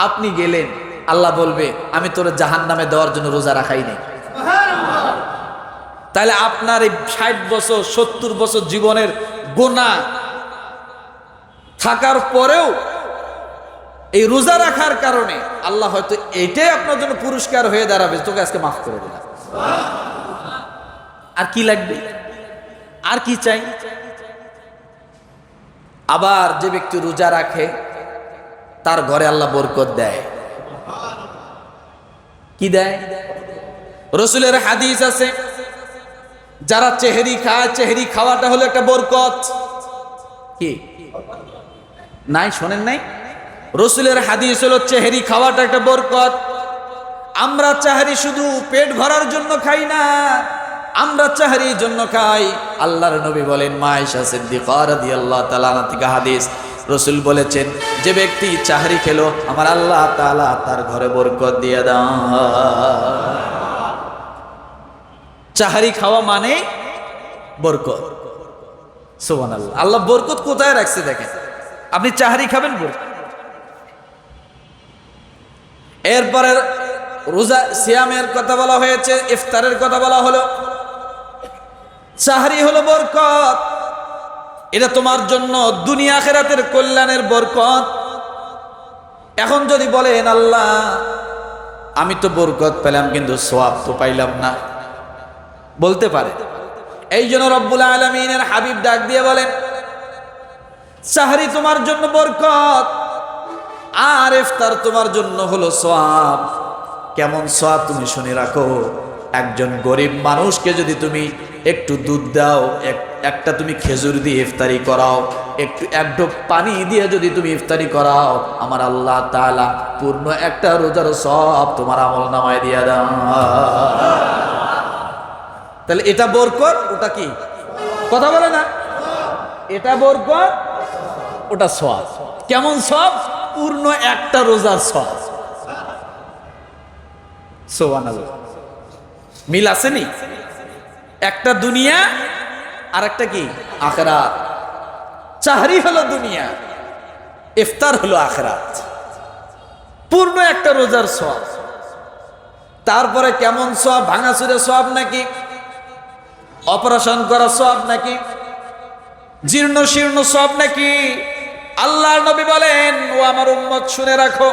আপনি গেলেন, আল্লাহ বলবে, আমি তোর জাহান্নামে দেওয়ার জন্য রোজা রাখাই নেই। তাহলে আপনার এই 60 বছর 70 বছর জীবনের গুনাহ থাকার পরেও এই রোজা রাখার কারণে আল্লাহ হয়তো এটাই আপনার জন্য পুরস্কার হয়ে দাঁড়াবে, তোকে আজকে মাফ করে দিলাম। আর কি লাগবে, আর কি চাই? আবার যে ব্যক্তি রোজা রাখে তার ঘরে আল্লাহ বরকত দেয়। কি দেয়? রাসূলের হাদিস আছে, যারা চেহারি খায়, চেহারি খাওয়াটা হলো একটা বরকত। কি নাই, শোনেন নাই? রাসূলের হাদিস হলো চেহারি খাওয়াটা একটা বরকত। আমরা চেহারি শুধু পেট ভরার জন্য খাই না, আমরা চেহারির জন্য খাই। আল্লাহর নবী বলেন, মা আয়েশা সিদ্দিকা রাদিয়াল্লাহু তাআলা আনহা থেকে হাদিস, রাসূল বলেছেন, যে ব্যক্তি চেহারি খেলো আমার আল্লাহ তাআলা তার ঘরে বরকত দিয়ে দেন। চেহারি খাওয়া মানে বরকত। সুবহানাল্লাহ। আল্লাহ বরকত কোথায় রাখছে দেখেন। আপনি চেহারি খাবেন, বরকত। এরপরে রোজা সিয়ামের কথা বলা হয়েছে, ইফতারের কথা বলা হলো। সাহরি হলো বরকত, এটা তোমার জন্য দুনিয়া আখিরাতের কল্যাণের বরকত। এখন যদি বলেন, আল্লাহ আমি তো বরকত পেলাম কিন্তু সওয়াব তো পাইলাম না, বলতে পারে। এই জন্য রব্বুল আলামিনের হাবিব ডাক দিয়ে বলেন, সাহরি তোমার জন্য বরকত, আর ইফতার তোমার জন্য হলো সওয়াব। কেমন সওয়াব তুমি শুনে রাখো। একজন গরিব মানুষকে যদি তুমি একটু দুধ দাও, একটা তুমি খেজুর দিয়ে ইফতারি করাও, এক ঢোক পানি দিয়ে যদি তুমি ইফতারি করাও, আমার আল্লাহ তাআলা পূর্ণ একটা রোজার সওয়াব তোমার আমলনামায় দিয়ে দাও। তাহলে এটা বরকত, ওটা কি? কথা বলে না, এটা বরকত, ওটা সওয়াব। কেমন সওয়াব? পূর্ণ একটা রোজার সওয়াব। সুবহানাল্লাহ। মিল আছে নি? একটা দুনিয়া আর একটা কি আখিরাত। সাহরি হলো দুনিয়া, ইফতার হলো আখিরাত। পূর্ণ একটা রোজার সওয়াব। তারপরে কেমন সওয়াব? ভাঙাচুরে সওয়াব নাকি? অপারেশন করা সওয়াব নাকি? জীর্ণ শীর্ণ সওয়াব নাকি? আল্লাহর নবী বলেন, ও আমার উম্মত শুনে রাখো,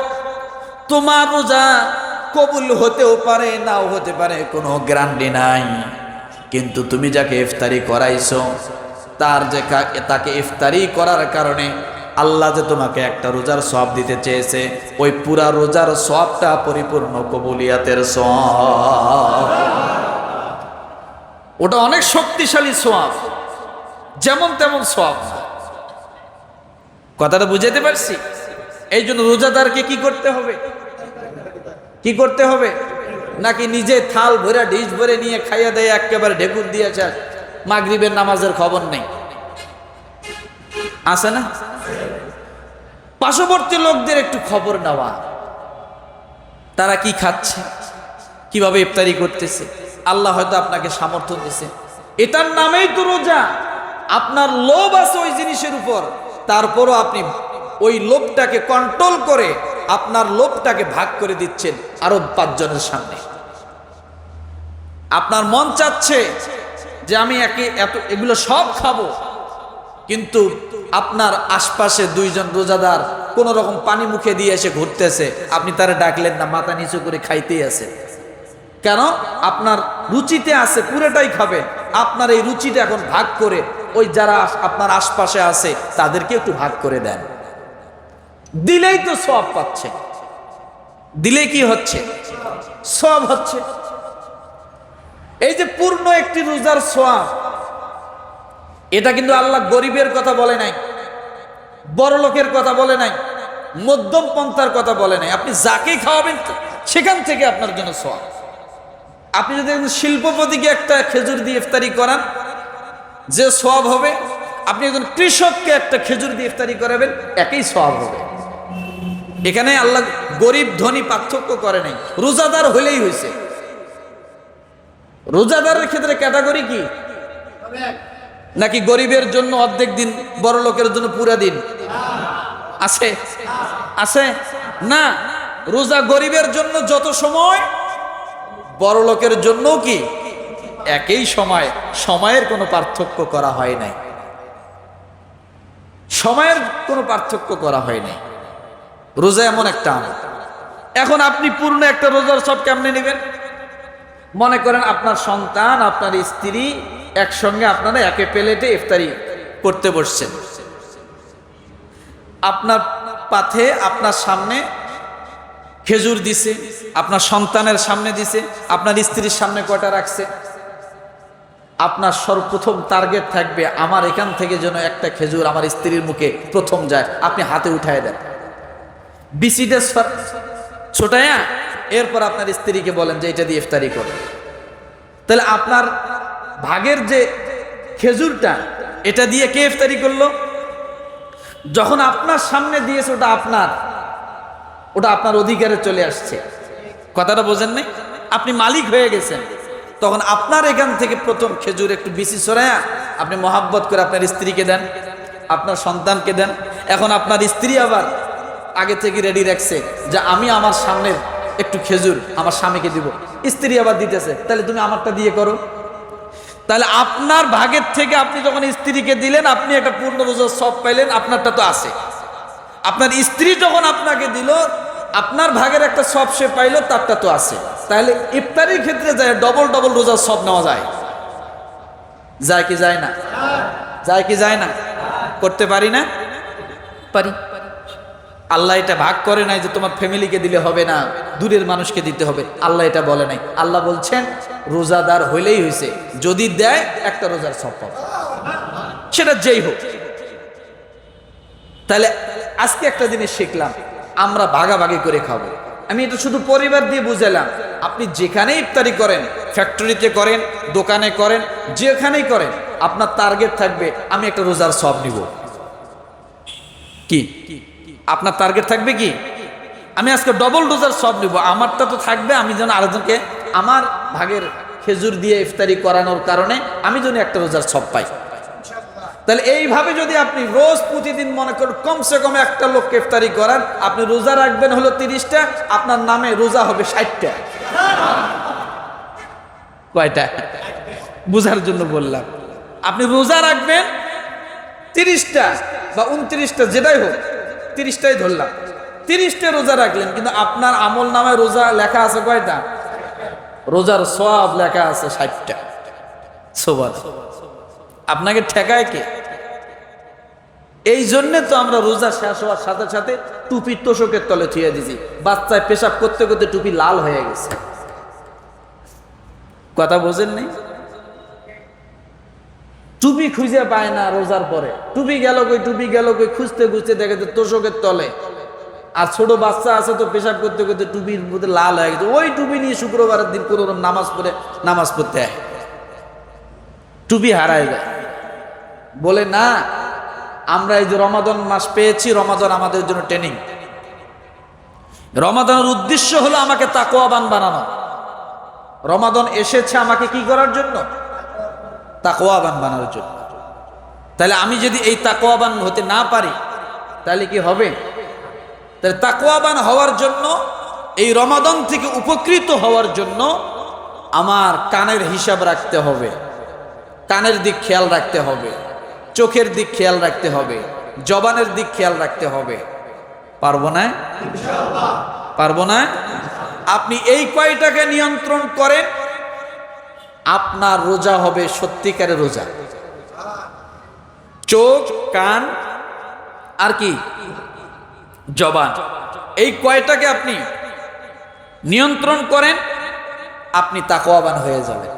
তোমার রোজা কবুল হতেও পারে নাও হতে পারে, কোনো গ্যারান্টি নাই। কিন্তু তুমি যাকে ইফতারি করাইছো তাকে ইফতারি করার কারণে আল্লাহ যে তোমাকে একটা রোজার সওয়াব দিতে চেয়েছে, ওই পুরা রোজার সওয়াবটা পরিপূর্ণ কবুলিয়াতের সওয়াব। ওটা অনেক শক্তিশালী সওয়াব, যেমন তেমন সওয়াব। কথাটা বুঝাতে পারছি? এই জন্য রোজাদারকে কি করতে হবে? কি করতে হবে? নাকি নিজে থাল ভরে ডিশ ভরে নিয়ে খাইয়া দেয় একেবারে ঢেকুর দিয়েছে, মাগরিবের নামাজের খবর নেই, আছে না? পার্শ্ববর্তী লোকদের একটু খবর নেওয়া, তারা কি খাচ্ছে, কিভাবে ইফতারি করতেছে। আল্লাহ হয়তো আপনাকে সামর্থ্য দিছে, এটার নামেই তো রোজা। আপনার লোভ আছে ওই জিনিসের উপর, তারপরও আপনি ওই লোভটাকে কন্ট্রোল করে আপনার লোভটাকে ভাগ করে দিচ্ছেন আরো 5 জনের সামনে। আপনার মন চাচ্ছে যে আমি এগুলো সব খাবো, কিন্তু আপনার আশপাশে 2 জন রোজাদার কোন রকম পানি মুখে দিয়ে এসে ঘুরতেছে, আপনি তারা ডাকলেন না, মাথা নিচু করে খাইতেই আছে। কেন? আপনার রুচিতে আছে, পুরোটাই খাবেন। আপনার এই রুচিটা এখন ভাগ করে ওই যারা আপনার আশপাশে আছে তাদেরকে একটু ভাগ করে দেন, দিলেই তো সওয়াব পাচ্ছে। দিলে কি হচ্ছে? সওয়াব হচ্ছে। এই যে পূর্ণ একটি রোজার সওয়াব, এটা কিন্তু আল্লাহ গরিবের কথা বলে নাই, বড় লোকের কথা বলে নাই, মধ্যম পন্থার কথা বলে নাই। আপনি যাকে খাওয়াবেন সেখান থেকে আপনার জন্য সওয়াব। আপনি যদি শিল্পপতিকে একটা খেজুর দিয়ে ইফতারি করান, যে সওয়াব হবে, আপনি একজন কৃষককে একটা খেজুর দিয়ে ইফতারি করাবেন, একই সওয়াব হবে। এখানে আল্লাহ গরিব ধনী পার্থক্য করে নাই, রোজাদার হলেই হয়েছে। রোজাদারের ক্ষেত্রে ক্যাটাগরি কি? নাকি গরিবের জন্য অর্ধেক দিন, বড় লোকের জন্য পুরা দিন আছে? আছে না। রোজা গরিবের জন্য যত সময়, বড় লোকের জন্য কি একই সময়। সময়ের কোনো পার্থক্য করা হয় নাই, সময়ের কোনো পার্থক্য করা হয় নাই। রোজা এমন একটা আমল। এখন আপনি পূর্ণ একটা রোজার সব কেমনে নেবেন? মনে করেন আপনার সন্তান, আপনার স্ত্রী একসঙ্গে আপনারা একে প্লেটে ইফতারি করতে বসছেন। আপনার পাথে আপনার সামনে খেজুর দিছে, আপনার সন্তানের সামনে দিছে, আপনার স্ত্রীর সামনে কয়টা রাখছে। আপনার সর্বপ্রথম টার্গেট থাকবে আমার এখান থেকে যেন একটা খেজুর আমার স্ত্রীর মুখে প্রথম যায়। আপনি হাতে উঠায় দেন, বিসিটা ছোটায়া, এরপর আপনার স্ত্রীকে বলেন যে এটা দিয়ে ইফতারি করেন। তাহলে আপনার ভাগের যে খেজুরটা, এটা দিয়ে কে ইফতারি করলো? যখন আপনার সামনে দিয়েছে ওটা আপনার অধিকারে চলে আসছে। কথাটা বোঝেন নাই? আপনি মালিক হয়ে গেছেন। তখন আপনার এখান থেকে প্রথম খেজুর একটু বিসি ছড়ায়া আপনি মহাব্বত করে আপনার স্ত্রীকে দেন, আপনার সন্তানকে দেন। এখন আপনার স্ত্রী আবার আগে থেকে রেডি রাখছে যে আমি আমার সামনের একটু খেজুর আমার স্বামীকে দিব, স্ত্রী আবার দিতেছে, তাহলে তুমি আমারটা দিয়ে করো। তাহলে আপনার ভাগের থেকে আপনি যখন স্ত্রীকে দিলেন, আপনি একটা পূর্ণ রোজার সওয়াব পাইলেন, আপনারটা তো আছে। আপনার স্ত্রী যখন আপনাকে দিল, আপনার ভাগের একটা সওয়াব সে পাইলো, তারটা তো আছে। তাহলে ইফতারির ক্ষেত্রে যায় ডবল ডবল রোজার সওয়াব নেওয়া যায়। যায় কি যায় না? যায় কি যায় না? করতে পারি না? পারি। আল্লাহ এটা ভাগ করে নাই যে তোমার ফ্যামিলিকে দিলে হবে না, দূরের মানুষকে দিতে হবে। আল্লাহ এটা বলে নাই। আল্লাহ বলছেন রোজাদার হইলেই হয়েছে, যদি দেয় একটা রোজার সওয়াব পাবে, সেটা যেই হোক। তাহলে আজকে একটা জিনিস শিখলাম, আমরা ভাগাভাগি করে খাবো। আমি এটা শুধু পরিবার দিয়ে বুঝালাম। আপনি যেখানে ইফতারি করেন, ফ্যাক্টরিতে করেন, দোকানে করেন, যেখানেই করেন, আপনার টার্গেট থাকবে আমি একটা রোজার সওয়াব নিব। কি আপনার টার্গেট থাকবে? কি আমি আজকে ডবল রোজার সওয়াব নিব। আমারটা তো থাকবে, আমি যেন আরেকজনকে আমার ভাগের খেজুর দিয়ে ইফতারি করানোর কারণে আমি যেন একটা রোজার সওয়াব পাই। তাহলে এইভাবে যদি আপনি রোজ প্রতিদিন মনে করেন কমসে কম একটা লোককে ইফতারি করান, আপনি রোজা রাখবেন হলো 30টা, আপনার নামে রোজা হবে 60টা। কয়টা? বুঝার জন্য বললাম। আপনি রোজা রাখবেন 30টা বা 29টা, যেটাই হোক, 30টাই ধরলাম। 30টা রোজা রাখলেন, কিন্তু আপনার আমল নামায় রোজা লেখা আছে কয়টা? রোজার সওয়াব লেখা আছে 60টা। সুবহানাল্লাহ। আপনাকে ঠেকায় কে? এই জন্য তো আমরা রোজা শেষ হওয়ার সাথে সাথে টুপি তোষকের তলে থুয়ে দিছি। বাচ্চায় পেশাব করতে করতে টুপি লাল হয়ে গেছে। কথা বোঝেন নাই? টুপি খুঁজে পায় না রোজার পরে, টুপি গেল কই, টুপি গেল কই, খুঁজতে খুঁজতে দেখে যে তোষকের তলে। আর ছোট বাচ্চা আছে তো পেশাব করতে করতে টুপির মধ্যে লাল হয়ে গেছে, ওই টুপি নিয়ে শুক্রবারের দিন কোনো নামাজ পড়তে হয়, টুপি হারায় যায়। বলে না, আমরা এই যে রমাদান মাস পেয়েছি, রমাদান আমাদের জন্য ট্রেনিং। রমাদানের উদ্দেশ্য হলো আমাকে তাকওয়াবান বানানো। রমাদান এসেছে আমাকে কি করার জন্য? তাকওয়াবান বানানোর জন্য। তাহলে আমি যদি এই তাকওয়াবান হতে না পারি তাহলে কি হবে? তাহলে তাকওয়াবান হওয়ার জন্য, এই রমাদান থেকে উপকৃত হওয়ার জন্য আমার কানের হিসাব রাখতে হবে, কানের দিক খেয়াল রাখতে হবে, চোখের দিক খেয়াল রাখতে হবে, জবানের দিক খেয়াল রাখতে হবে। পারবো না? ইনশাআল্লাহ পারবো না? আপনি এই কয়টাকে নিয়ন্ত্রণ করেন, আপনার রোজা হবে সত্যিকারের রোজা। চোখ, কান আর কি? জবান। এই কয়টাকে আপনি নিয়ন্ত্রণ করেন, আপনি তাকওয়াবান হয়ে যাবেন।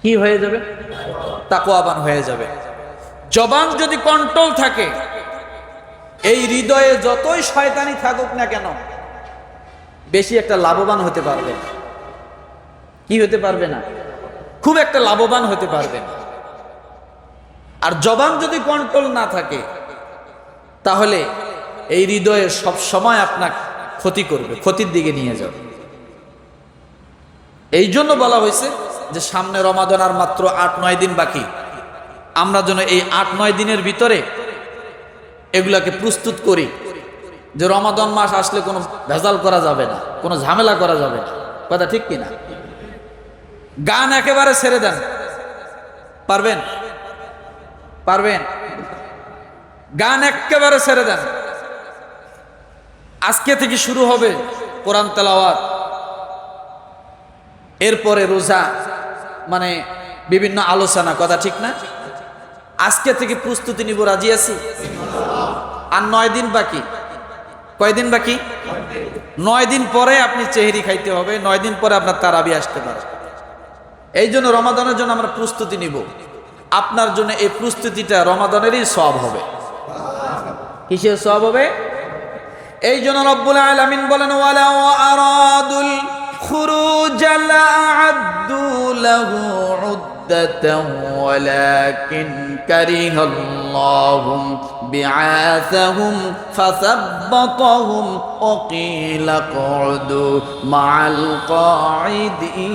কি হয়ে যাবে? তাকওয়াবান হয়ে যাবে। জবান যদি কন্ট্রোল থাকে, এই হৃদয়ে যতই শয়তানি থাকুক না কেন, বেশি একটা লাভবান হতে পারবে না। কি হতে পারবে না? খুব একটা লাভবান হতে পারবে না। আর জবান যদি কন্ট্রোল না থাকে, তাহলে এই হৃদয়ে সব সময় আপনার ক্ষতি করবে, ক্ষতির দিকে নিয়ে যাবে। এই জন্য বলা হয়েছে যে সামনে রমাদান আর মাত্র 8-9 দিন বাকি। আমরা যেন এই 8-9 দিনের ভিতরে এগুলাকে প্রস্তুত করি, যে রমাদান মাস আসলে কোনো ভেজাল করা যাবে না, কোনো ঝামেলা করা যাবে না। কথা ঠিক কিনা? গান একেবারে ছেড়ে দেন। পারবেন? পারবেন? গান একেবারে ছেড়ে দেন। আজকে থেকে শুরু হবে কোরআন তেলাওয়াত, এরপরে রোজা, মানে বিভিন্ন আলোচনা। কথা ঠিক না? আজকে থেকে প্রস্তুতি নিব, রাজি আছি। আর 9 দিন বাকি। কয়দিন বাকি? 9 দিন পরে আপনি চেহারি খাইতে হবে, 9 দিন পরে আপনার তারাবি আসতে পারে। এই জন্য রমাদানের জন্য আমরা প্রস্তুতি নিব। আপনার জন্য এই প্রস্তুতিটা রমাদানেরই সওয়াব হবে। কিসের সওয়াব হবে? এই জন্য রব্বুল আলামিন বলেন, ওয়ালাউ আরাদুল খুরুজ লাআদ্দু লাহু উদ্দাতান ওয়ালাকিন কারিহাল্লাহুম বিআসাহুম ফাসাব্বাতাহুম ওয়া ক্বিলা কু'দু মা'আল কাঈদিন।